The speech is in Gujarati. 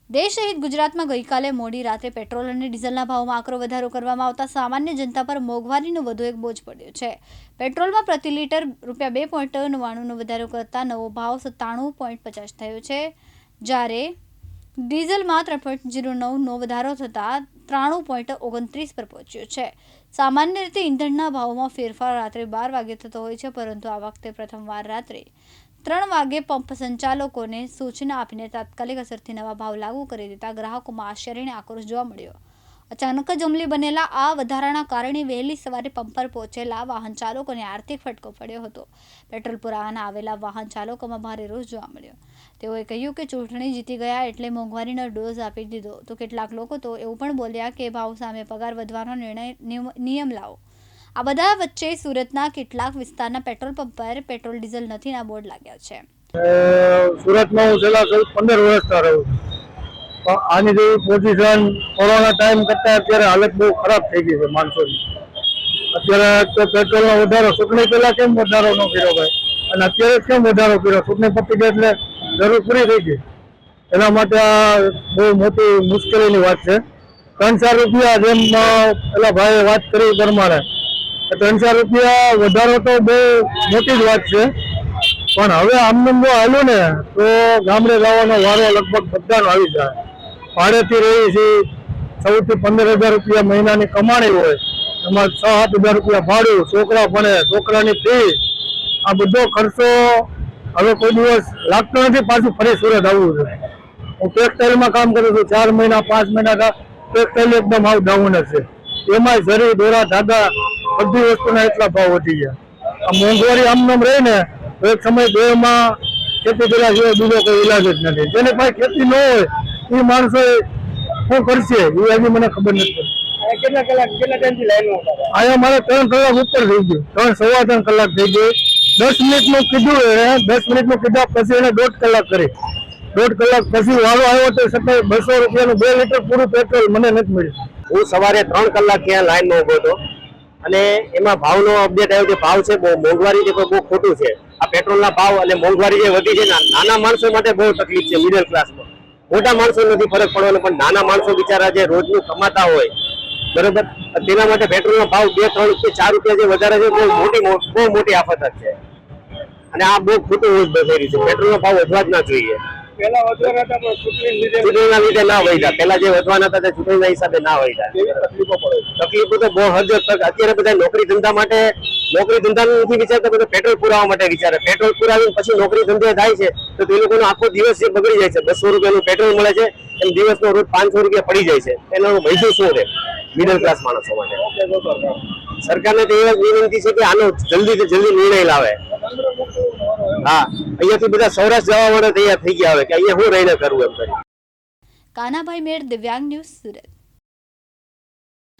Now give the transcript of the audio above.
દેશ સહિત ગુજરાતમાં ગઈકાલે મોડી રાત્રે પેટ્રોલ અને ડીઝલના ભાવમાં આકરો વધારો કરવામાં આવતા સામાન્ય જનતા પર મોંઘવારીનો વધુ એક બોજ પડ્યો છે। પેટ્રોલમાં પ્રતિ લિટર ₹2.99નો વધારો કરતા નવો ભાવ 97.50 થયો છે, જ્યારે ડીઝલમાં 3.09નો વધારો થતાં 93.29 પર પહોંચ્યો છે। સામાન્ય રીતે ઈંધણના ભાવમાં ફેરફાર રાત્રે 12 વાગે થતો હોય છે, પરંતુ આ વખતે પ્રથમવાર રાત્રે 3 વાગે પંપ સંચાલકોને સૂચના આપીને તાત્કાલિક અસરથી નવા ભાવ લાગુ કરી દેતા ગ્રાહકોમાં આશ્ચર્ય અને આક્રોશ જોવા મળ્યો। અચાનક જ અમલી બનેલા આ વધારાના કારણે વહેલી સવારે પંપ પર પહોંચેલા વાહન ચાલકોને આર્થિક ફટકો પડ્યો હતો। પેટ્રોલ પુરાવાના આવેલા વાહન ચાલકોમાં ભારે રોષ જોવા મળ્યો। તેઓએ કહ્યું કે ચૂંટણી જીતી ગયા એટલે મોંઘવારીનો ડોઝ આપી દીધો, તો કેટલાક લોકો તો એવું પણ બોલ્યા કે ભાવ સામે પગાર વધવાનો નિયમ લાવો। આ બધા વચ્ચે સુરતના કેટલાક વિસ્તારના પેટ્રોલ પંપ પર પેટ્રોલ ડીઝલ નથીના બોર્ડ લાગ્યા છે। સુરતમાં હું છેલ્લા 15 વર્ષથી રહું છું। આની જેવી પોઝિશન કોરોના ટાઈમ કરતા અત્યારે હાલત બહુ ખરાબ થઈ ગઈ છે માણસોની। અત્યારે તો પેટ્રોલનો વધારો ચૂંટણી પહેલા કેમ વધારો ન કર્યો ભાઈ, અને અત્યારે કેમ વધારો કર્યો? ચૂંટણી પતી ગઈ એટલે જરૂર પૂરી થઈ ગઈ। એના માટે આ બહુ મોટી મુશ્કેલીની વાત છે। 3-4 રૂપિયા જેમ પેલા ભાઈએ વાત કરી પ્રમાણે 3-4 રૂપિયા વધારો તો બહુ મોટી જ વાત છે, પણ હવે આમને જો આવ્યું ને તો ગામડે જવાનો વારો લગભગ બધાનો આવી જાય। ભાડેથી રહી છે, 14 થી 15 હજાર રૂપિયા મહિનાની કમાણી હોય, એમાં 6-7 હજાર રૂપિયા ભાડું, છોકરા ભણે, છોકરાની ફી, આ બધો ખર્ચો હવે કોઈ દિવસ લાગતો નથી પાછું ફરી સુરત આવવું છે। હું ટેક્સટાઇલમાં કામ કરું છું, 4 મહિના 5 મહિના ટેક્સટાઇલ એકદમ આવ ડાઉન જ છે। એમાં જરી દોરા ધાગા બધી વસ્તુના એટલા ભાવ વધી ગયા। આ મોંઘવારી આમ રહી ને તો એક સમય દેહમાં ખેતી કર્યા સિવાય બીજો કોઈ ઈલાજ જ નથી। જેને પાસે ખેતી ન હોય એ માણસો શું કરશે એ હજી મને ખબર નથી। કેટલા ટાઈમથી લાઈનમાં અહીંયા મારે 3 કલાક ઉપર થઈ ગયું, 3-3.25 કલાક થઈ ગઈ। 10 મિનિટનું કીધું એને, 10 મિનિટનું કીધા પછી એને 1.5 કલાક કરી। 1.5 કલાક પછી વાળો આવ્યો તો છતાંય 200 રૂપિયાનું 2 લીટર પૂરું પેટ્રોલ મને નથી મળ્યું। હું સવારે 3 કલાક ત્યાં લાઈનમાં ઉભો હતો અને એમાં ભાવનો અપડેટ આવ્યો કે ભાવ છે બહુ મોંઘવારી છે, બહુ ખોટું છે। આ પેટ્રોલના ભાવ અને મોંઘવારી જે વધી છે, નાના માણસો માટે બહુ તકલીફ છે। મિડલ ક્લાસમાં મોટા માણસો નથી ફરક પડવાનો, પણ નાના માણસો બિચારા જે રોજનું કમાતા હોય બરોબર, તેના માટે પેટ્રોલનો ભાવ 2-3 કે 4 રૂપિયા જે વધારે છે બહુ મોટી આફત જ છે, અને આ બહુ ખોટું થઈ રહ્યું છે। પેટ્રોલનો ભાવ વધવા જ ના જોઈએ। પેલા વધવાના હતા પણ ચૂંટણીના લીધે ના વધ્યા, પેલા જે વધવાના હતા તે ચૂંટણીના હિસાબે ના વધ્યા। તકલીફો તો બહુ હદ તક અત્યારે બધા નોકરી ધંધા માટે નોકરી ધંધા નથી વિચારતા, બધા પેટ્રોલ પુરાવા માટે વિચારે। પેટ્રોલ પુરાવીને પછી નોકરી ધંધે થાય છે તો તે લોકોનો આખો દિવસ જે બગડી જાય છે। 200 રૂપિયાનું પેટ્રોલ મળે છે, એમ દિવસનો રોજ 500 રૂપિયા પડી જાય છે, એનો વૈધું શું રહે મિડલ ક્લાસ માણસો માટે? સરકારને તો એવા વિનંતી છે કે આનો જલ્દીથી જલ્દી નિર્ણય લાવે। હા, અહીંયાથી બધા સૌરાષ્ટ્ર જવા માટે તૈયાર થઈ ગયા હવે કે અહીંયા હું રહીને કરવું એમ કરી। કાનાભાઈ મેર, દિવ્યાંગ ન્યૂઝ, સુરત।